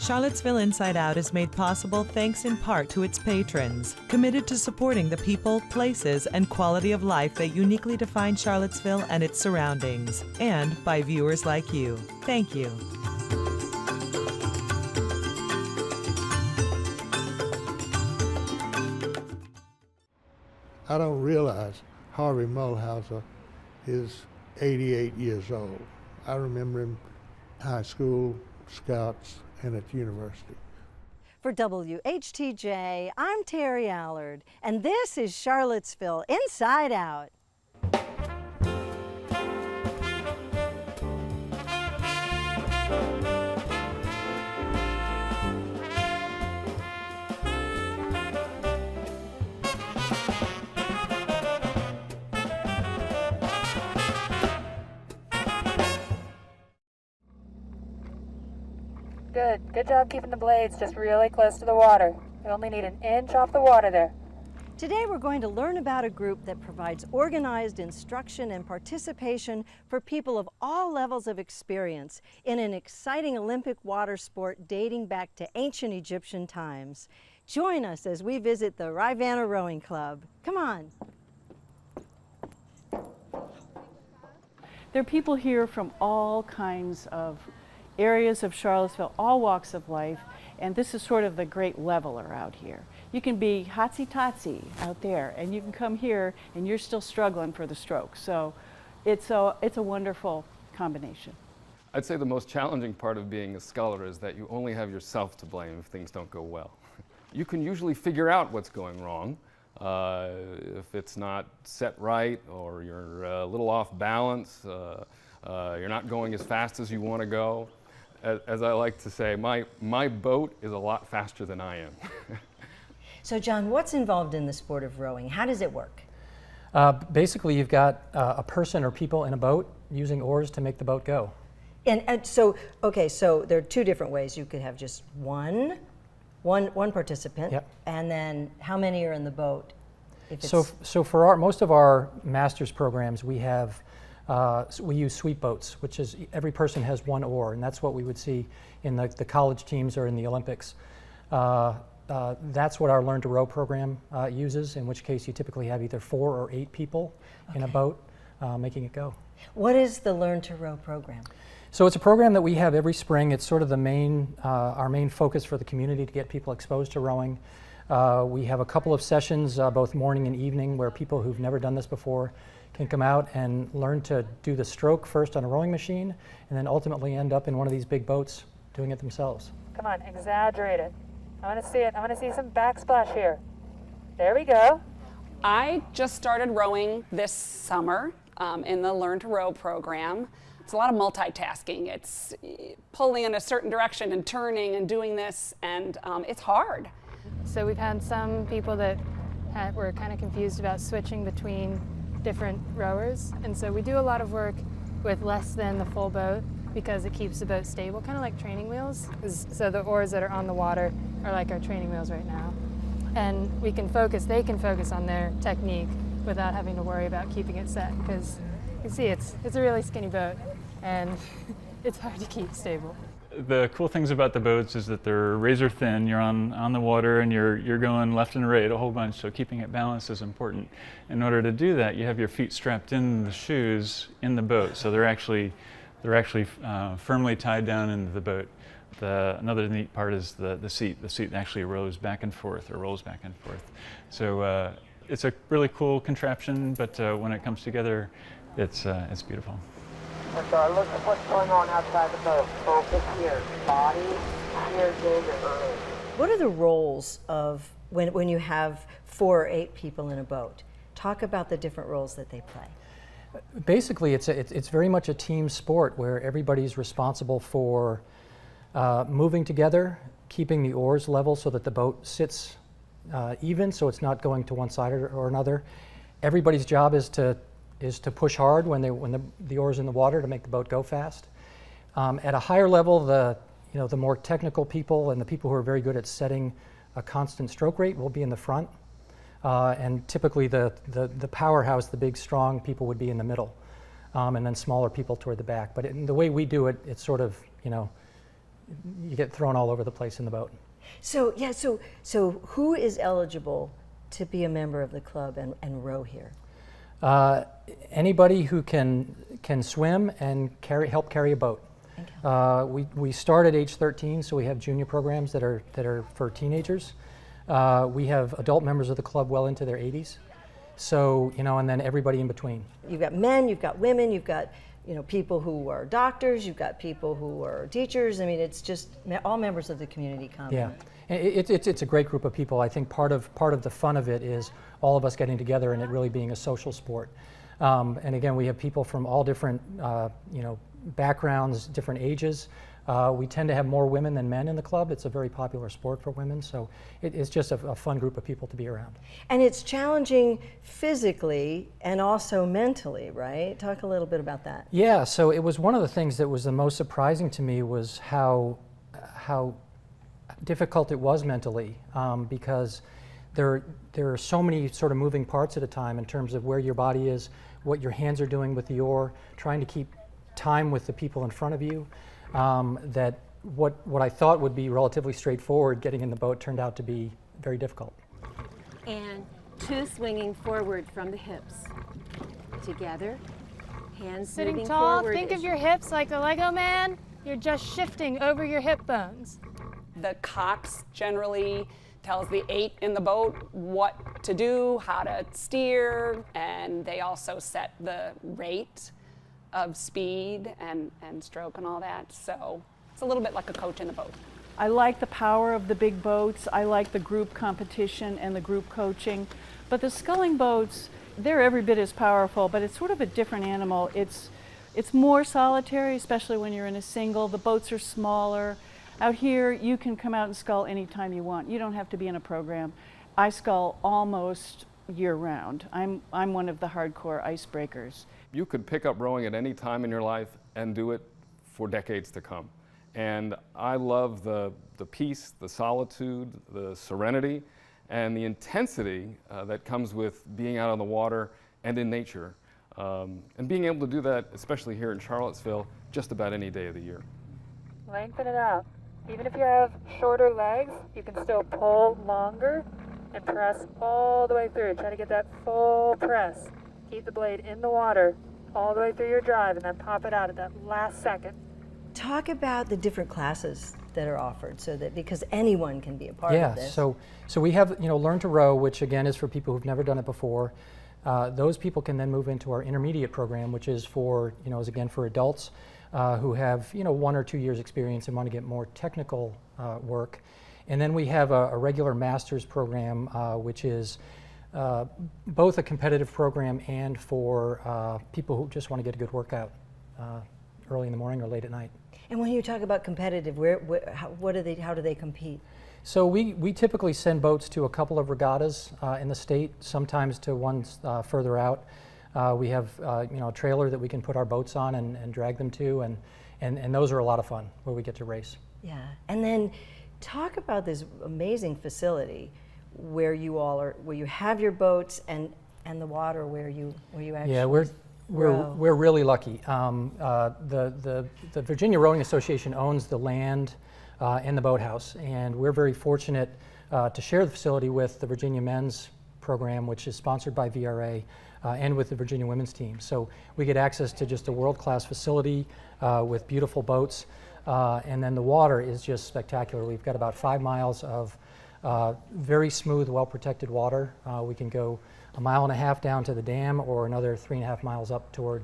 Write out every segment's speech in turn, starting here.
Charlottesville Inside Out is made possible thanks in part to its patrons, committed to supporting the people, places, and quality of life that uniquely define Charlottesville and its surroundings, and by viewers like you. Thank you. I don't realize Harvey Mulhauser is 88 years old. I remember him high school, Scouts, and at university. For WHTJ, I'm Terry Allard, and this is Charlottesville Inside Out. Good job keeping the blades just really close to the water. You only need an inch off the water there. Today we're going to learn about a group that provides organized instruction and participation for people of all levels of experience in an exciting Olympic water sport dating back to ancient Egyptian times. Join us as we visit the Rivanna Rowing Club. Come on. There are people here from all kinds of areas of Charlottesville, all walks of life, and this is sort of the great leveler out here. You can be hotsy-totsy out there, and you can come here and you're still struggling for the stroke. So it's a wonderful combination. I'd say the most challenging part of being a sculler is that you only have yourself to blame if things don't go well. You can usually figure out what's going wrong. If it's not set right, or you're a little off balance, you're not going as fast as you want to go. As I like to say, my boat is a lot faster than I am. So John, what's involved in the sport of rowing? How does it work? Basically, you've got a person or people in a boat using oars to make the boat go. And so, okay, so there are two different ways. You could have just one participant, yep. And then how many are in the boat? If so for most of our master's programs, we have we use sweep boats, which is every person has one oar, and that's what we would see in the college teams or in the Olympics. That's what our Learn to Row program uses, in which case you typically have either 4 or 8 people in a boat making it go. What is the Learn to Row program? So it's a program that we have every spring. It's sort of the our main focus for the community to get people exposed to rowing. We have a couple of sessions, both morning and evening, where people who've never done this before can come out and learn to do the stroke first on a rowing machine, and then ultimately end up in one of these big boats doing it themselves. Come on, exaggerate it. I want to see it. I want to see some backsplash here. There we go. I just started rowing this summer in the Learn to Row program. It's a lot of multitasking. It's pulling in a certain direction and turning and doing this, and it's hard. So we've had some people that were kind of confused about switching between different rowers, and so we do a lot of work with less than the full boat because it keeps the boat stable, kind of like training wheels. So the oars that are on the water are like our training wheels right now, and they can focus on their technique without having to worry about keeping it set, because you can see it's a really skinny boat and it's hard to keep stable. The cool things about the boats is that they're razor thin. You're on the water and you're going left and right a whole bunch, so keeping it balanced is important. In order to do that, you have your feet strapped in the shoes in the boat, so they're actually firmly tied down into the boat. Another neat part is the seat. The seat actually rolls back and forth. So it's a really cool contraption, but when it comes together, it's beautiful. So look at what's going on outside the boat. Focus here. Body, here, David. What are the roles of when you have 4 or 8 people in a boat? Talk about the different roles that they play. Basically, it's very much a team sport where everybody's responsible for moving together, keeping the oars level so that the boat sits even, so it's not going to one side or another. Everybody's job is to push hard when the oar's in the water to make the boat go fast. At a higher level, the more technical people and the people who are very good at setting a constant stroke rate will be in the front. And typically the powerhouse, the big strong people would be in the middle, and then smaller people toward the back. But the way we do it, it's sort of, you get thrown all over the place in the boat. So yeah, so who is eligible to be a member of the club and row here? Anybody who can swim and help carry a boat. We start at age 13, so we have junior programs that are for teenagers. We have adult members of the club well into their 80s. So, you know, and then everybody in between. You've got men, you've got women, you've got, you know, people who are doctors, you've got people who are teachers. I mean, it's just all members of the community come. Yeah, it's a great group of people. I think part of the fun of it is all of us getting together and it really being a social sport. And again, we have people from all different, you know, backgrounds, different ages. We tend to have more women than men in the club. It's a very popular sport for women, so it's just a fun group of people to be around. And it's challenging physically and also mentally, right? Talk a little bit about that. Yeah, so it was one of the things that was the most surprising to me was how difficult it was mentally, because there are so many sort of moving parts at a time in terms of where your body is, what your hands are doing with the oar, trying to keep time with the people in front of you. That what I thought would be relatively straightforward, getting in the boat, turned out to be very difficult. And 2 swinging forward from the hips. Together, hands Sitting moving tall, forward. think of your hips like a Lego man. You're just shifting over your hip bones. The cox generally tells the 8 in the boat what to do, how to steer, and they also set the rate of speed and stroke and all that. So it's a little bit like a coach in the boat. I like the power of the big boats. I like the group competition and the group coaching. But the sculling boats, they're every bit as powerful, but it's sort of a different animal. It's more solitary, especially when you're in a single. The boats are smaller. Out here, you can come out and scull anytime you want. You don't have to be in a program. I scull almost year-round. I'm one of the hardcore icebreakers. You could pick up rowing at any time in your life and do it for decades to come. And I love the peace, the solitude, the serenity, and the intensity that comes with being out on the water and in nature. And being able to do that, especially here in Charlottesville, just about any day of the year. Lengthen it out. Even if you have shorter legs, you can still pull longer and press all the way through. Try to get that full press. Keep the blade in the water all the way through your drive and then pop it out at that last second. Talk about the different classes that are offered, so that because anyone can be a part of this. Yeah, so we have, you know, Learn to Row, which again is for people who've never done it before. Those people can then move into our intermediate program, which is for, you know, is again for adults who have, you know, 1 or 2 years experience and want to get more technical work. And then we have a regular master's program, which is both a competitive program and for people who just want to get a good workout early in the morning or late at night. And when you talk about competitive, how do they compete? So we typically send boats to a couple of regattas in the state, sometimes to ones further out. We have you know, a trailer that we can put our boats on and drag them to, and those are a lot of fun where we get to race. Yeah, and then talk about this amazing facility where you all are, where you have your boats and the water where you actually. Yeah, we're really lucky. The Virginia Rowing Association owns the land and the boathouse, and we're very fortunate to share the facility with the Virginia Men's Program, which is sponsored by VRA, and with the Virginia Women's Team. So we get access to just a world-class facility with beautiful boats, and then the water is just spectacular. We've got about 5 miles of very smooth, well-protected water. We can go 1.5 miles down to the dam, or another 3.5 miles up toward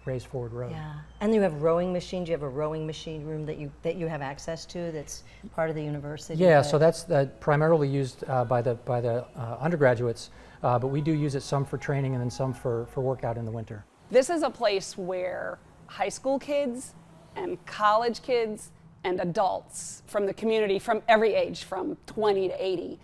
Raise Forward Road. Yeah, and you have rowing machines. You have a rowing machine room that you have access to. That's part of the university. Yeah, so that's primarily used by the undergraduates, but we do use it some for training and then some for workout in the winter. This is a place where high school kids and college kids and adults from the community, from every age, from 20 to 80,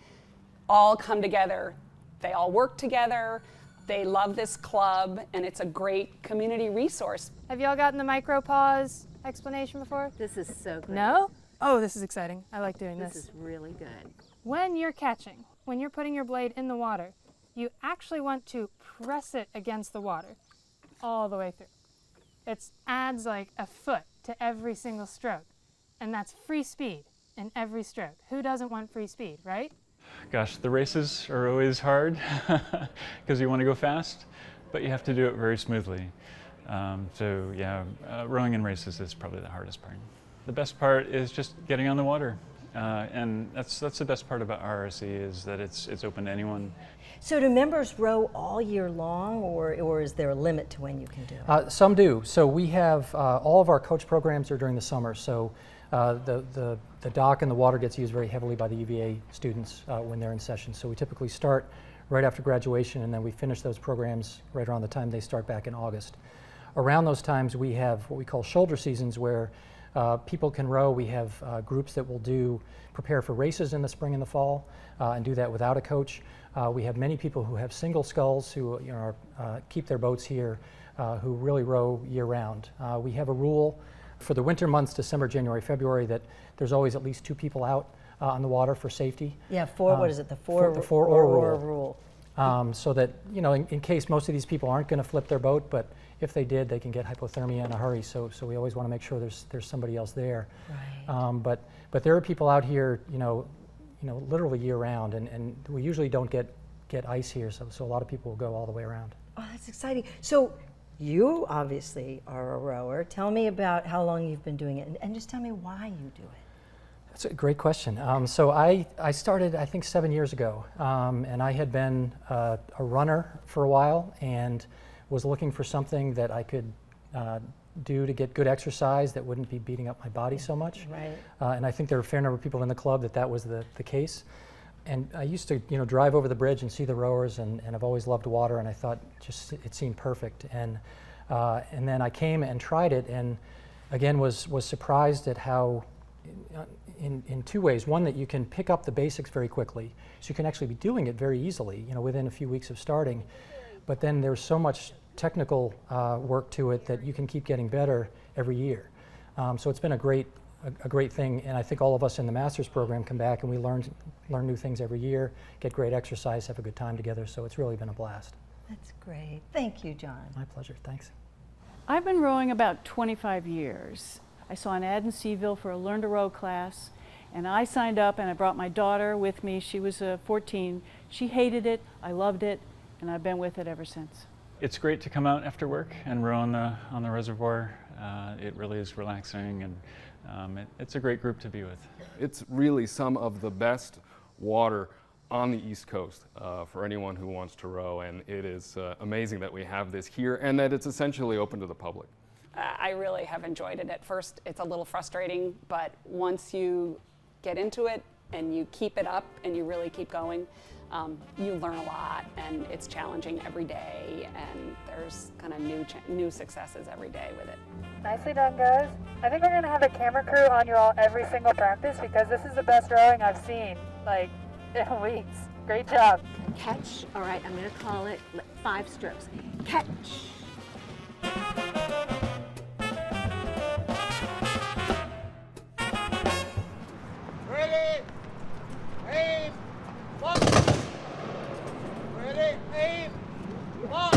all come together. They all work together. They love this club, and it's a great community resource. Have y'all gotten the micropause explanation before? This is so great. No? Oh, this is exciting. I like doing this. This is really good. When you're catching, when you're putting your blade in the water, you actually want to press it against the water all the way through. It adds like a foot to every single stroke. and that's free speed in every stroke. Who doesn't want free speed, right? Gosh, the races are always hard because you want to go fast, but you have to do it very smoothly. So yeah, rowing in races is probably the hardest part. The best part is just getting on the water, and that's the best part about RRC is that it's open to anyone. So do members row all year long, or is there a limit to when you can do it? Some do. So we have all of our coach programs are during the summer. So the dock and the water gets used very heavily by the UVA students when they're in session. So we typically start right after graduation, and then we finish those programs right around the time they start back in August. Around those times we have what we call shoulder seasons, where people can row. We have groups that will prepare for races in the spring and the fall and do that without a coach. We have many people who have single sculls who keep their boats here, who really row year round. We have a rule for the winter months, December, January, February, that there's always at least 2 people out on the water for safety. Yeah, what is it, the four oar rule. So that, in case most of these people aren't going to flip their boat, but if they did, they can get hypothermia in a hurry. So we always want to make sure there's somebody else there. Right. But there are people out here, literally year round, and we usually don't get ice here, so a lot of people will go all the way around. Oh, that's exciting. So you obviously are a rower. Tell me about how long you've been doing it, and just tell me why you do it. That's a great question. So I started, I think, 7 years ago, and I had been a runner for a while and was looking for something that I could do to get good exercise that wouldn't be beating up my body so much. Right. And I think there were a fair number of people in the club that was the case. And I used to drive over the bridge and see the rowers, and I've always loved water, and I thought just it seemed perfect. And then I came and tried it, and again was surprised at how in 2 ways. One, that you can pick up the basics very quickly, so you can actually be doing it very easily, within a few weeks of starting. But then there's so much technical work to it that you can keep getting better every year. So it's been a great thing, and I think all of us in the master's program come back and we learn new things every year, get great exercise, have a good time together. So it's really been a blast. That's great. Thank you, John. My pleasure. Thanks. I've been rowing about 25 years. I saw an ad in Seville for a Learn to Row class, and I signed up, and I brought my daughter with me. She was 14. She hated it. I loved it, and I've been with it ever since. It's great to come out after work and row on the reservoir. It really is relaxing, and it's a great group to be with. It's really some of the best water on the East Coast for anyone who wants to row, and it is amazing that we have this here and that it's essentially open to the public. I really have enjoyed it. At first, it's a little frustrating, but once you get into it and you keep it up and you really keep going, you learn a lot, and it's challenging every day, and there's kind of new successes every day with it. Nicely done, guys. I think we're going to have a camera crew on you all every single practice because this is the best rowing I've seen, in weeks. Great job. Catch. All right, I'm going to call it 5 strokes. Catch. Ready, aim, one. Ready, aim, one.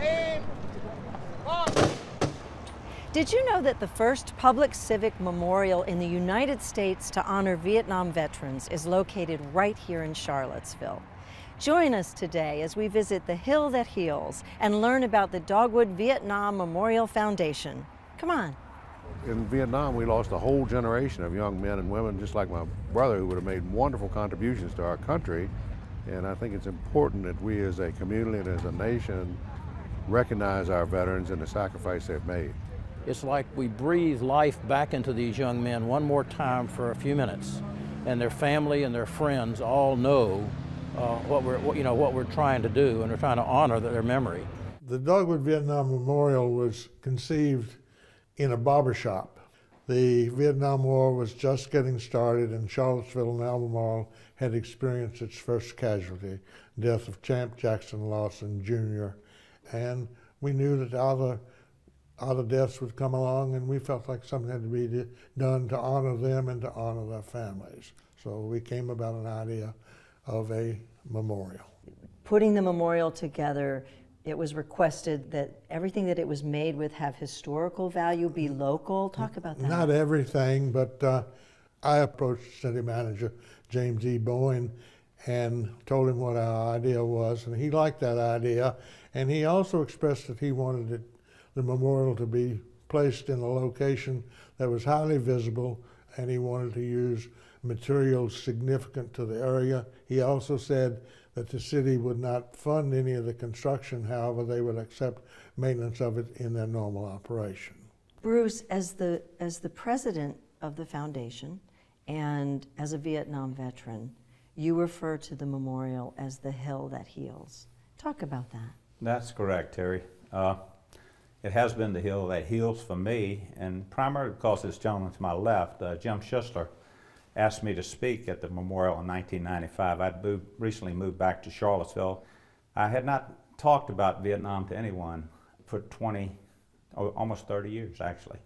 Aim, one. Did you know that the first public civic memorial in the United States to honor Vietnam veterans is located right here in Charlottesville? Join us today as we visit the Hill That Heals and learn about the Dogwood Vietnam Memorial Foundation. Come on. In Vietnam, we lost a whole generation of young men and women, just like my brother, who would have made wonderful contributions to our country. And I think it's important that we as a community and as a nation recognize our veterans and the sacrifice they've made. It's like we breathe life back into these young men one more time for a few minutes, and their family and their friends all know what we're trying to do, and we're trying to honor their memory. The Dogwood Vietnam Memorial was conceived in a barber shop. The Vietnam War was just getting started, and Charlottesville and Albemarle had experienced its first casualty, death of Champ Jackson Lawson Jr. And we knew that other deaths would come along, and we felt like something had to be done to honor them and to honor their families. So we came about an idea of a memorial. Putting the memorial together it was requested that everything that it was made with have historical value, be local. Talk about that. Not everything, but I approached city manager James E. Bowen and told him what our idea was, and he liked that idea. And he also expressed that he wanted the memorial to be placed in a location that was highly visible, and he wanted to use materials significant to the area. He also said that the city would not fund any of the construction, however, they would accept maintenance of it in their normal operation. Bruce, as the president of the foundation and as a Vietnam veteran, you refer to the memorial as the hill that heals. Talk about that. That's correct, Terry. It has been the hill that heals for me, and primarily because this gentleman to my left, Jim Schistler, asked me to speak at the memorial in 1995. I'd recently moved back to Charlottesville. I had not talked about Vietnam to anyone for almost 30 years, actually.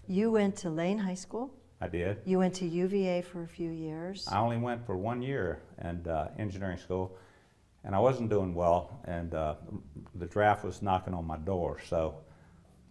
You went to Lane High School? I did. You went to UVA for a few years? I only went for 1 year in engineering school, and I wasn't doing well, and the draft was knocking on my door, so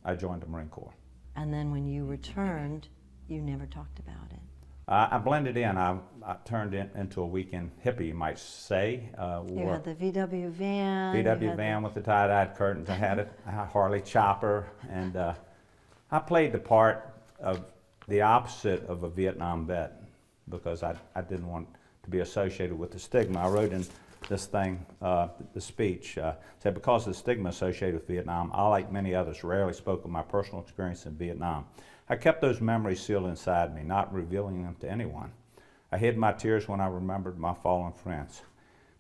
I joined the Marine Corps. And then when you returned, you never talked about it. I blended in. I turned into a weekend hippie, you might say. You had the VW van. VW van with the tie-dyed curtains. I had a Harley chopper, and I played the part of the opposite of a Vietnam vet because I didn't want to be associated with the stigma. I wrote in this thing, the speech, said, because of the stigma associated with Vietnam, I, like many others, rarely spoke of my personal experience in Vietnam. I kept those memories sealed inside me, not revealing them to anyone. I hid my tears when I remembered my fallen friends.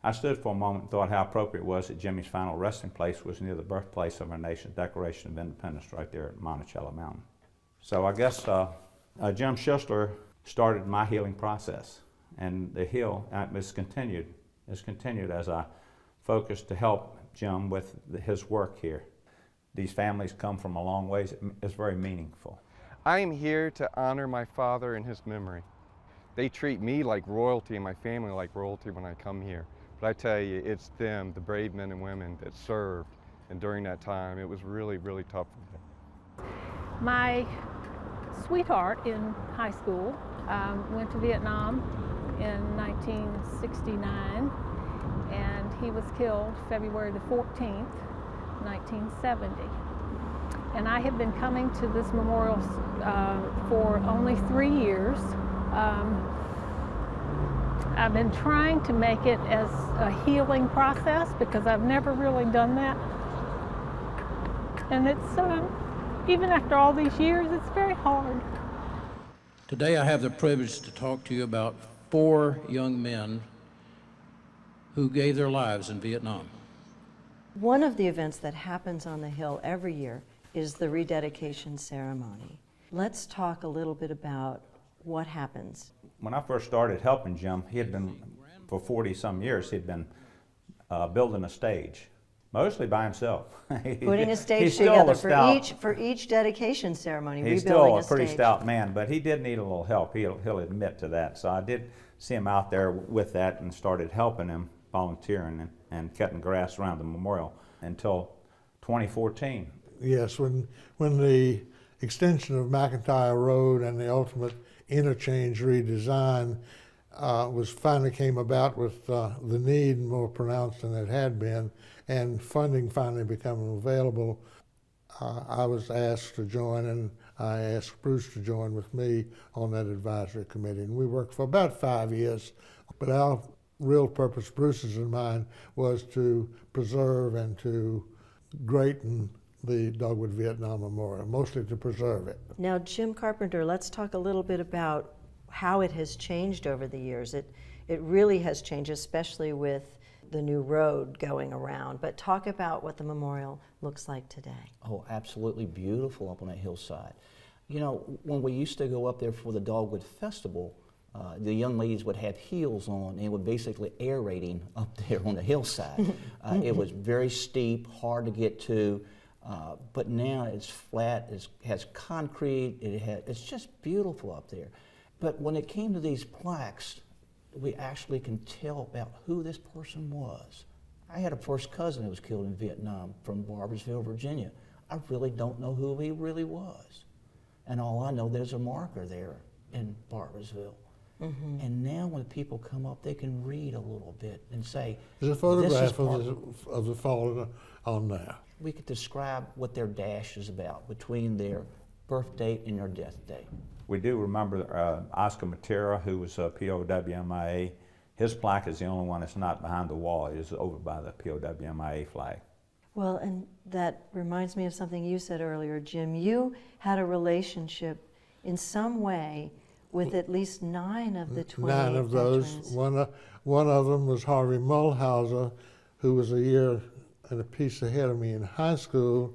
I stood for a moment and thought how appropriate it was that Jimmy's final resting place was near the birthplace of our nation's Declaration of Independence, right there at Monticello Mountain. So I guess Jim Schistler started my healing process, and the heal has continued as I focused to help Jim with his work here. These families come from a long ways. It's very meaningful. I am here to honor my father and his memory. They treat me like royalty and my family like royalty when I come here. But I tell you, it's them, the brave men and women that served. And during that time, it was really, really tough for them. My sweetheart in high school went to Vietnam in 1969, and he was killed February the 14th, 1970. And I have been coming to this memorial for only 3 years. I've been trying to make it as a healing process because I've never really done that. And it's, even after all these years, it's very hard. Today I have the privilege to talk to you about 4 young men who gave their lives in Vietnam. One of the events that happens on the Hill every year is the Rededication Ceremony. Let's talk a little bit about what happens. When I first started helping Jim, he had been, for 40-some years, he'd been building a stage, mostly by himself. Putting a stage together for each dedication ceremony, He's rebuilding a still a pretty stage. stout man, but he did need a little help. He'll admit to that. So I did see him out there with that and started helping him, volunteering and cutting grass around the memorial until 2014. Yes, when the extension of McIntyre Road and the ultimate interchange redesign finally came about with the need more pronounced than it had been, and funding finally becoming available, I was asked to join, and I asked Bruce to join with me on that advisory committee. And we worked for about 5 years, but our real purpose, Bruce's and mine, was to preserve and to greaten the Dogwood Vietnam Memorial, mostly to preserve it. Now, Jim Carpenter, let's talk a little bit about how it has changed over the years. It really has changed, especially with the new road going around. But talk about what the memorial looks like today. Oh, absolutely beautiful up on that hillside. You know, when we used to go up there for the Dogwood Festival, the young ladies would have heels on and would basically aerating up there on the hillside. It was very steep, hard to get to. But now it's flat, it has concrete, it's just beautiful up there. But when it came to these plaques, we actually can tell about who this person was. I had a first cousin that was killed in Vietnam from Barbersville, Virginia. I really don't know who he really was. And all I know, there's a marker there in Barbersville. And now when people come up, they can read a little bit and say, there's a photograph of the fallen on there. We could describe what their dash is about between their birth date and their death date. We do remember Oscar Matera, who was a POW-MIA. His plaque is the only one that's not behind the wall. It is over by the POW-MIA flag. Well, and that reminds me of something you said earlier, Jim. You had a relationship in some way with at least 9 of the 28 9 of those. veterans. One of them was Harvey Mulhauser, who was a year and a piece ahead of me in high school.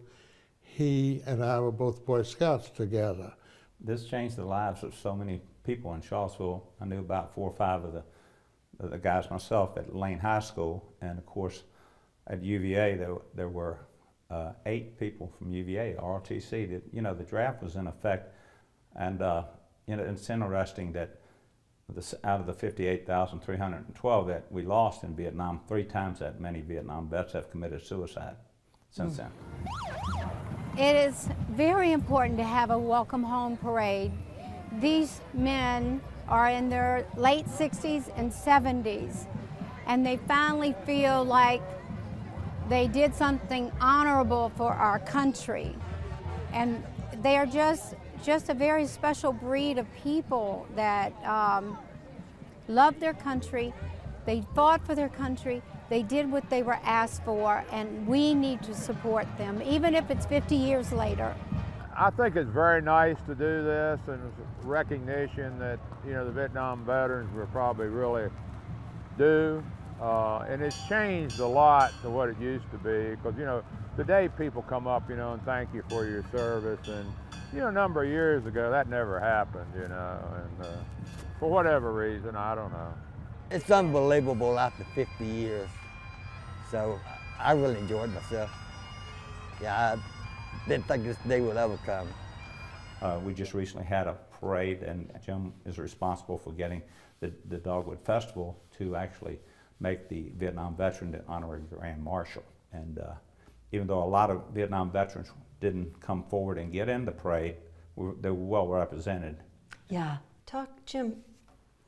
He and I were both Boy Scouts together. This changed the lives of so many people in Charlottesville. I knew about 4 or 5 of the guys myself at Lane High School, and of course at UVA there were 8 people from UVA, ROTC. That, you know, the draft was in effect, and you know, it's interesting that out of the 58,312 that we lost in Vietnam, 3 times that many Vietnam vets have committed suicide since then. It is very important to have a welcome home parade. These men are in their late 60s and 70s, and they finally feel like they did something honorable for our country. And they are just a very special breed of people that love their country. They fought for their country. They did what they were asked for, and we need to support them, even if it's 50 years later. I think it's very nice to do this, and it's recognition that, you know, the Vietnam veterans were probably really due. And it's changed a lot to what it used to be, because, you know, today people come up, you know, and thank you for your service, and, you know, a number of years ago that never happened, you know, and for whatever reason, I don't know. It's unbelievable after 50 years, so I really enjoyed myself. Yeah, I didn't think this day would ever come. We just recently had a parade, and Jim is responsible for getting the Dogwood Festival to actually make the Vietnam veteran the honorary Grand Marshal. And even though a lot of Vietnam veterans didn't come forward and get in the parade, they were well represented. Yeah. Jim,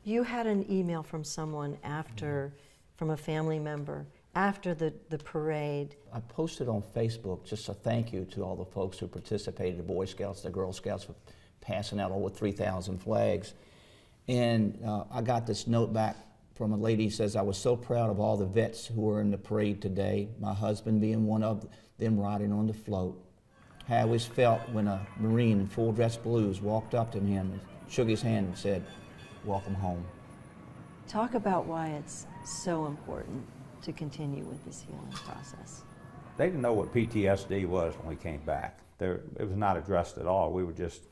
you had an email from someone after, from a family member, after the parade. I posted on Facebook just a thank you to all the folks who participated, the Boy Scouts, the Girl Scouts, for passing out over 3,000 flags. And I got this note back from a lady who says, I was so proud of all the vets who were in the parade today, my husband being one of them riding on the float. I always felt when a Marine in full dress blues walked up to him and shook his hand and said, welcome home. Talk about why it's so important to continue with this healing process. They didn't know what PTSD was when we came back. It was not addressed at all. We were just,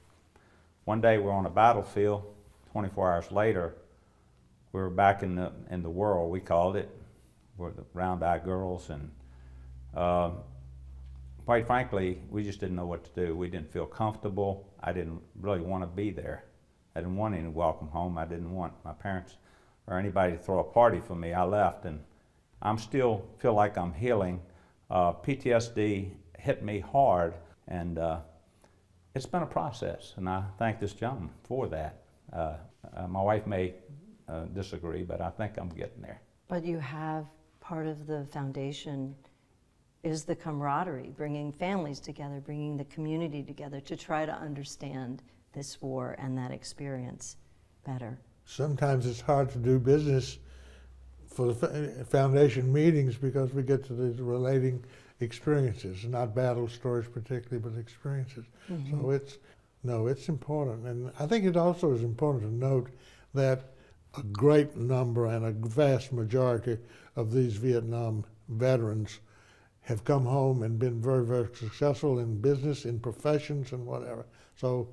one day we're on a battlefield, 24 hours later, we were back in the world, we called it. We're the round-eyed girls, and quite frankly, we just didn't know what to do. We didn't feel comfortable. I didn't really want to be there. I didn't want any welcome home. I didn't want my parents or anybody to throw a party for me. I left, and I'm still feel like I'm healing. PTSD hit me hard, and it's been a process, and I thank this gentleman for that. My wife may disagree, but I think I'm getting there. But you have part of the foundation is the camaraderie, bringing families together, bringing the community together to try to understand this war and that experience better. Sometimes it's hard to do business for the foundation meetings because we get to these relating experiences, not battle stories particularly, but experiences. So it's important. And I think it also is important to note that a great number and a vast majority of these Vietnam veterans have come home and been very, very successful in business, in professions, and whatever. So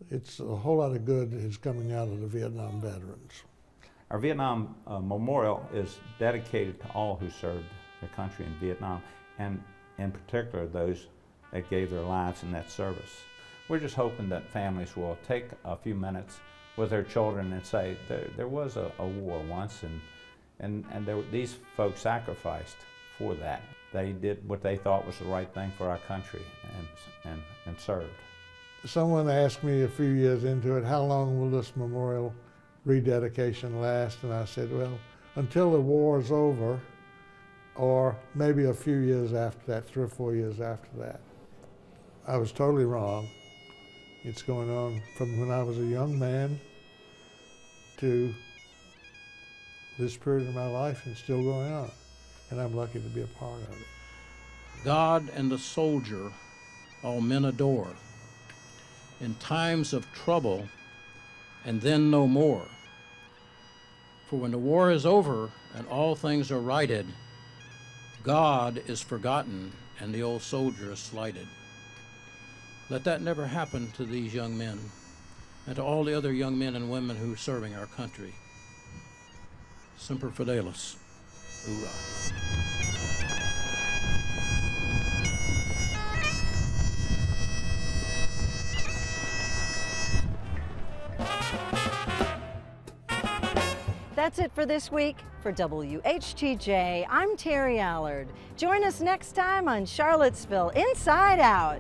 it's a whole lot of good is coming out of the Vietnam veterans. Our Vietnam Memorial is dedicated to all who served their country in Vietnam, and in particular those that gave their lives in that service. We're just hoping that families will take a few minutes with their children and say, there was a war once, and these folks sacrificed for that. They did what they thought was the right thing for our country and served. Someone asked me a few years into it, how long will this memorial rededication last? And I said, well, until the war is over, or maybe a few years after that, 3 or 4 years after that. I was totally wrong. It's going on from when I was a young man to this period of my life, and it's still going on. And I'm lucky to be a part of it. God and the soldier all men adore. In times of trouble, and then no more. For when the war is over and all things are righted, God is forgotten and the old soldier is slighted. Let that never happen to these young men and to all the other young men and women who are serving our country. Semper Fidelis. Hoorah. That's it for this week. For WHTJ, I'm Terry Allard. Join us next time on Charlottesville Inside Out.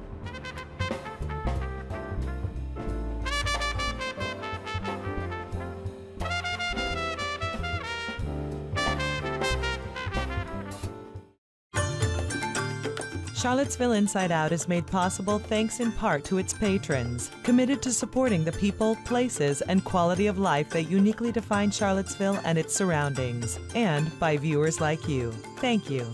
Charlottesville Inside Out is made possible thanks in part to its patrons, committed to supporting the people, places, and quality of life that uniquely define Charlottesville and its surroundings, and by viewers like you. Thank you.